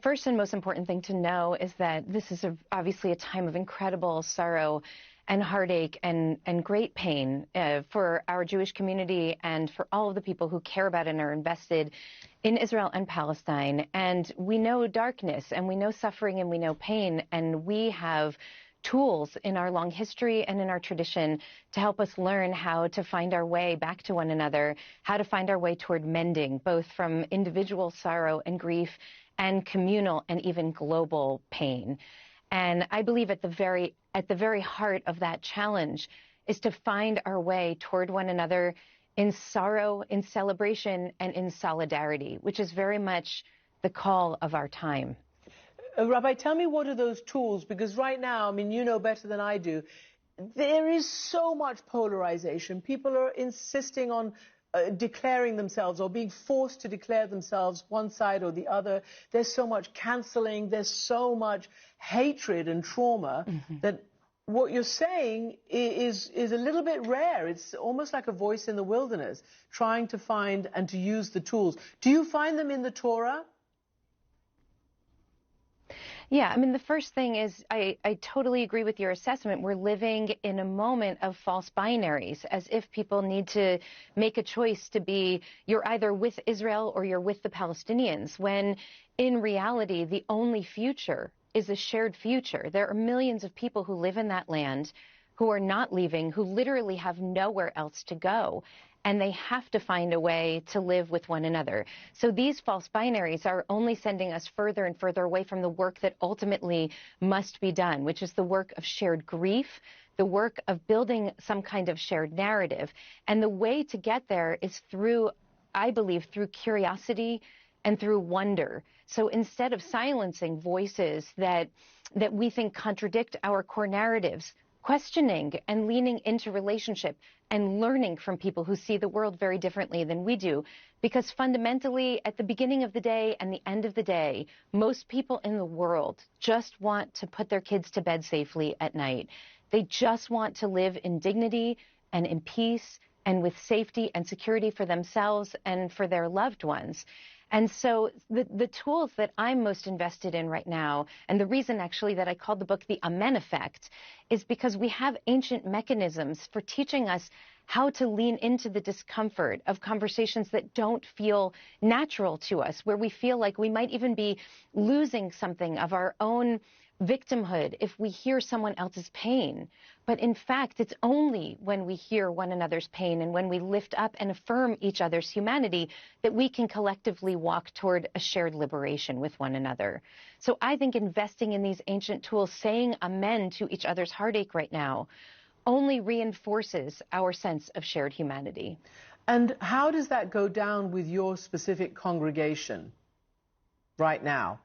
first and most important thing to know is that this is obviously a time of incredible sorrow and heartache and great pain for our Jewish community and for all of the people who care about and are invested in Israel and Palestine. And we know darkness, and we know suffering, and we know pain, and we have tools in our long history and in our tradition to help us learn how to find our way back to one another, how to find our way toward mending, both from individual sorrow and grief and communal and even global pain. And I believe at the very heart of that challenge is to find our way toward one another in sorrow, in celebration, and in solidarity, which is very much the call of our time. Rabbi, tell me, what are those tools? Because right now, I mean, you know better than I do, there is so much polarization. People are insisting on declaring themselves or being forced to declare themselves one side or the other. There's so much canceling. There's so much hatred and trauma that what you're saying is a little bit rare. It's almost like a voice in the wilderness, trying to find and to use the tools. Do you find them in the Torah? Yeah, I mean, the first thing is I totally agree with your assessment. We're living in a moment of false binaries, as if people need to make a choice to be, you're either with Israel or you're with the Palestinians, when in reality, the only future is a shared future. There are millions of people who live in that land who are not leaving, who literally have nowhere else to go. And they have to find a way to live with one another. So these false binaries are only sending us further and further away from the work that ultimately must be done, which is the work of shared grief, the work of building some kind of shared narrative. And the way to get there is through, I believe, through curiosity and through wonder. So instead of silencing voices that we think contradict our core narratives, questioning and leaning into relationship and learning from people who see the world very differently than we do. Because fundamentally, at the beginning of the day and the end of the day, most people in the world just want to put their kids to bed safely at night. They just want to live in dignity and in peace and with safety and security for themselves and for their loved ones. And so the tools that I'm most invested in right now, and the reason actually that I called the book The Amen Effect, is because we have ancient mechanisms for teaching us how to lean into the discomfort of conversations that don't feel natural to us, where we feel like we might even be losing something of our own victimhood if we hear someone else's pain. But in fact, it's only when we hear one another's pain and when we lift up and affirm each other's humanity that we can collectively walk toward a shared liberation with one another. So I think investing in these ancient tools, saying amen to each other's heartache right now, only reinforces our sense of shared humanity. And how does that go down with your specific congregation right now?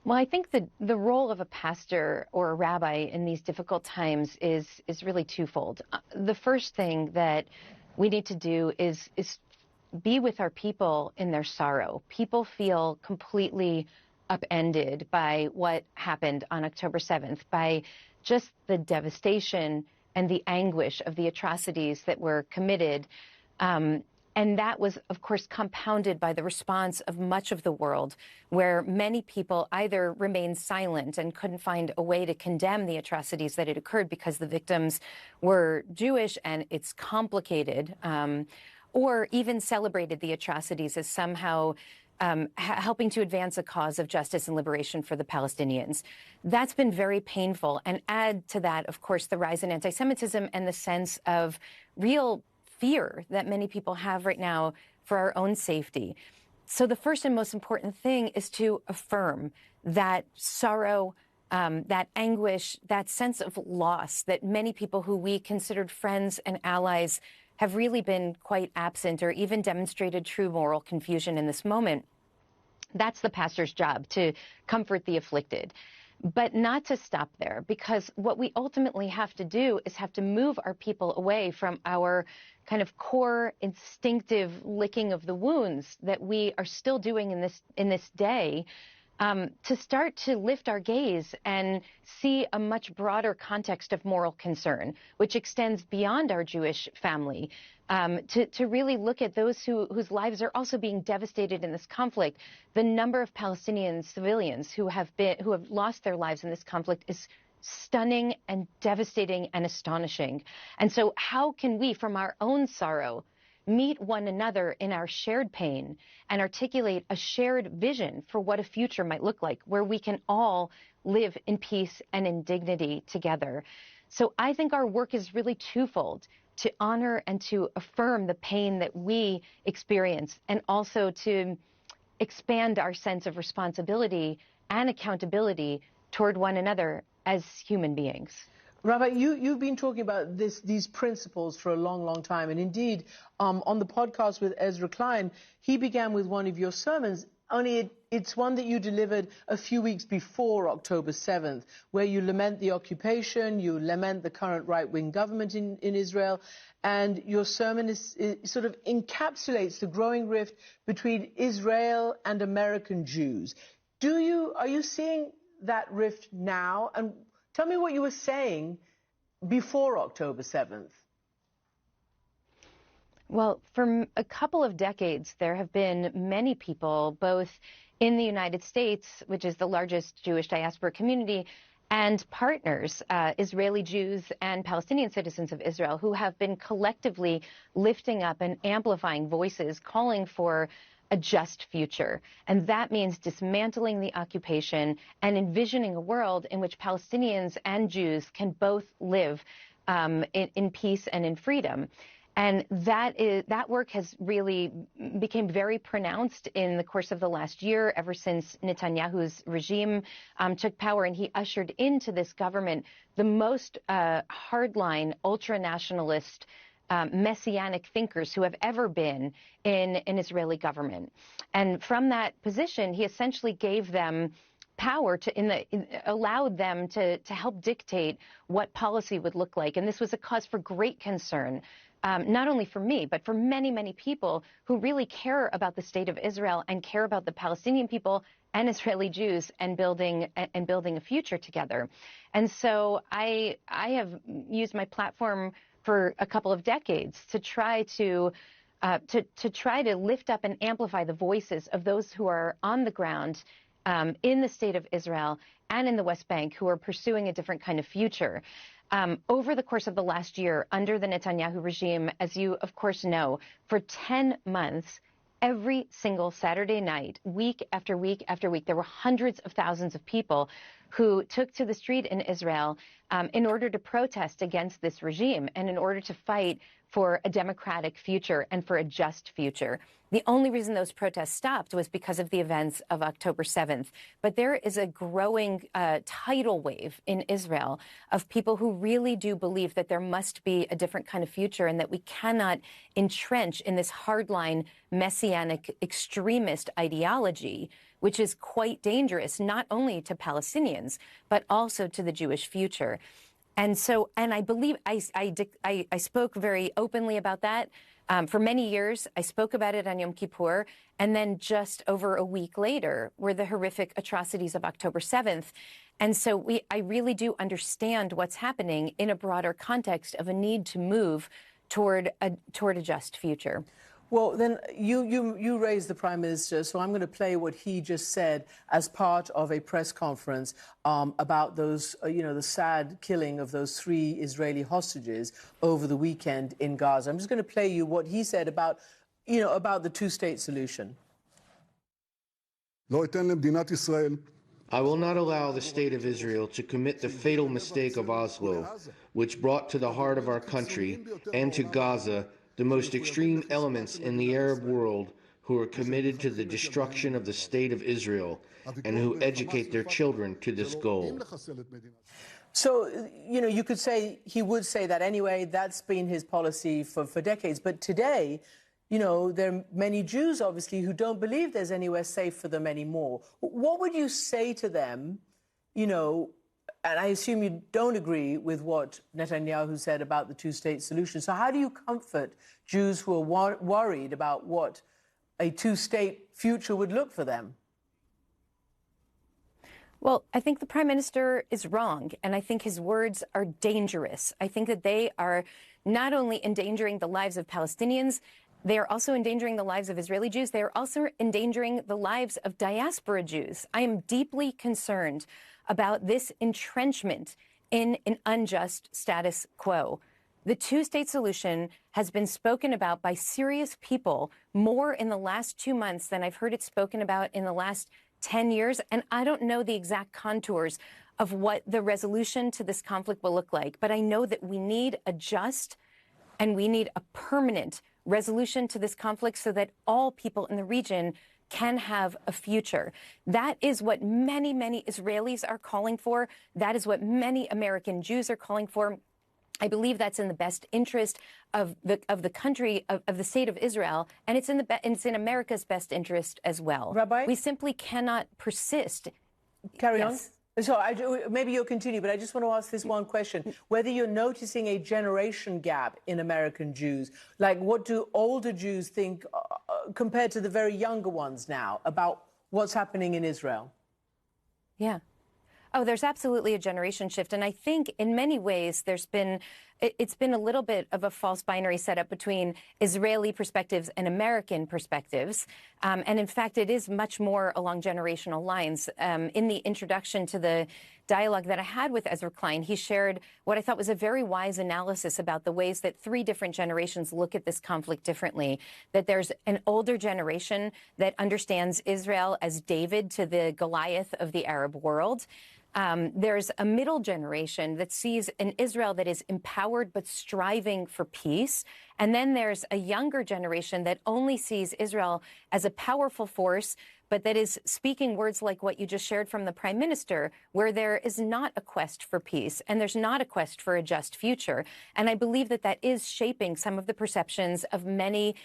Well, I think the role of a pastor or a rabbi in these difficult times is really twofold. The first thing that we need to do is be with our people in their sorrow. People feel completely upended by what happened on October 7th, by just the devastation and the anguish of the atrocities that were committed. And that was, of course, compounded by the response of much of the world, where many people either remained silent and couldn't find a way to condemn the atrocities that had occurred because the victims were Jewish and it's complicated, or even celebrated the atrocities as somehow helping to advance a cause of justice and liberation for the Palestinians. That's been very painful. And add to that, of course, the rise in anti-Semitism and the sense of real fear that many people have right now for our own safety. So the first and most important thing is to affirm that sorrow, that anguish, that sense of loss that many people who we considered friends and allies have really been quite absent or even demonstrated true moral confusion in this moment. That's the pastor's job, to comfort the afflicted. But not to stop there, because what we ultimately have to do is have to move our people away from our kind of core instinctive licking of the wounds that we are still doing in this day, to start to lift our gaze and see a much broader context of moral concern, which extends beyond our Jewish family, to really look at those whose lives are also being devastated in this conflict. The number of Palestinian civilians who have lost their lives in this conflict is stunning and devastating and astonishing. And so how can we, from our own sorrow, meet one another in our shared pain and articulate a shared vision for what a future might look like, where we can all live in peace and in dignity together? So I think our work is really twofold: to honor and to affirm the pain that we experience, and also to expand our sense of responsibility and accountability toward one another as human beings. Rabbi, you've been talking about these principles for a long, long time. And indeed, on the podcast with Ezra Klein, he began with one of your sermons, only it's one that you delivered a few weeks before October 7th, where you lament the occupation, you lament the current right-wing government in Israel, and your sermon sort of encapsulates the growing rift between Israel and American Jews. Are you seeing that rift now? And tell me what you were saying before October 7th. Well, for a couple of decades, there have been many people, both in the United States, which is the largest Jewish diaspora community, and partners, Israeli Jews and Palestinian citizens of Israel, who have been collectively lifting up and amplifying voices, calling for a just future. And that means dismantling the occupation and envisioning a world in which Palestinians and Jews can both live in peace and in freedom. And that work has really became very pronounced in the course of the last year, ever since Netanyahu's regime took power, and he ushered into this government the most hardline, ultra-nationalist, messianic thinkers who have ever been in an Israeli government. And from that position, he essentially gave them power allowed them to help dictate what policy would look like. And this was a cause for great concern, not only for me, but for many, many people who really care about the state of Israel and care about the Palestinian people and Israeli Jews and building a future together. And so I have used my platform for a couple of decades to try to lift up and amplify the voices of those who are on the ground in the state of Israel and in the West Bank, who are pursuing a different kind of future. Over the course of the last year, under the Netanyahu regime, as you of course know, for 10 months, every single Saturday night, week after week after week, there were hundreds of thousands of people who took to the street in Israel in order to protest against this regime and in order to fight for a democratic future and for a just future. The only reason those protests stopped was because of the events of October 7th. But there is a growing tidal wave in Israel of people who really do believe that there must be a different kind of future and that we cannot entrench in this hardline, messianic, extremist ideology, which is quite dangerous, not only to Palestinians, but also to the Jewish future. And so, and I believe I spoke very openly about that. For many years, I spoke about it on Yom Kippur, and then just over a week later were the horrific atrocities of October 7th. And so I really do understand what's happening in a broader context of a need to move toward a just future. Well, then you raised the Prime Minister, so I'm going to play what he just said as part of a press conference about those, the sad killing of those 3 Israeli hostages over the weekend in Gaza. I'm just going to play you what he said about the two-state solution. I will not allow the state of Israel to commit the fatal mistake of Oslo, which brought to the heart of our country and to Gaza the most extreme elements in the Arab world who are committed to the destruction of the state of Israel and who educate their children to this goal. So, you could say, he would say that anyway. That's been his policy for decades. But today, there are many Jews, obviously, who don't believe there's anywhere safe for them anymore. What would you say to them, and I assume you don't agree with what Netanyahu said about the two-state solution. So how do you comfort Jews who are worried about what a two-state future would look for them? Well, I think the Prime Minister is wrong, and I think his words are dangerous. I think that they are not only endangering the lives of Palestinians, they are also endangering the lives of Israeli Jews. They are also endangering the lives of diaspora Jews. I am deeply concerned about this entrenchment in an unjust status quo. The two-state solution has been spoken about by serious people more in the last 2 months than I've heard it spoken about in the last 10 years. And I don't know the exact contours of what the resolution to this conflict will look like. But I know that we need a just and we need a permanent resolution to this conflict so that all people in the region can have a future. That is what many, many Israelis are calling for. That is what many American Jews are calling for. I believe that's in the best interest of the country, of the state of Israel, and it's in America's best interest as well. Rabbi? We simply cannot persist. Carry Yes. on. So maybe you'll continue, but I just want to ask this one question. Whether you're noticing a generation gap in American Jews, like what do older Jews think compared to the very younger ones now about what's happening in Israel? Yeah. Oh, there's absolutely a generation shift. And I think in many ways it's been a little bit of a false binary setup between Israeli perspectives and American perspectives. And in fact, it is much more along generational lines. In the introduction to the dialogue that I had with Ezra Klein, he shared what I thought was a very wise analysis about the ways that 3 different generations look at this conflict differently. That there's an older generation that understands Israel as David to the Goliath of the Arab world. There's a middle generation that sees an Israel that is empowered but striving for peace. And then there's a younger generation that only sees Israel as a powerful force, but that is speaking words like what you just shared from the Prime Minister, where there is not a quest for peace and there's not a quest for a just future. And I believe that that is shaping some of the perceptions of many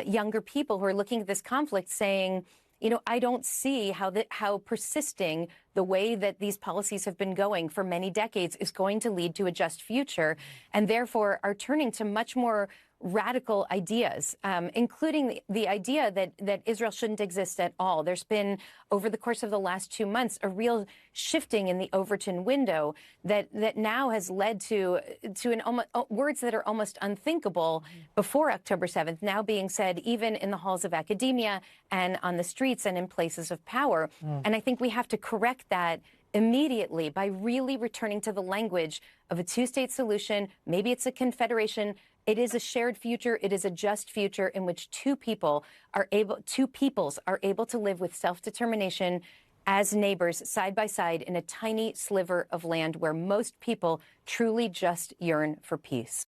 younger people who are looking at this conflict saying, you know, I don't see how persisting the way that these policies have been going for many decades is going to lead to a just future, and therefore are turning to much more radical ideas, including the idea that Israel shouldn't exist at all. There's been, over the course of the last 2 months, a real shifting in the Overton window that now has led to words that are almost unthinkable before October 7th, now being said even in the halls of academia and on the streets and in places of power. And I think we have to correct that immediately by really returning to the language of a two-state solution. Maybe it's a confederation. It is a shared future. It is a just future in which two peoples are able to live with self-determination as neighbors side by side in a tiny sliver of land where most people truly just yearn for peace.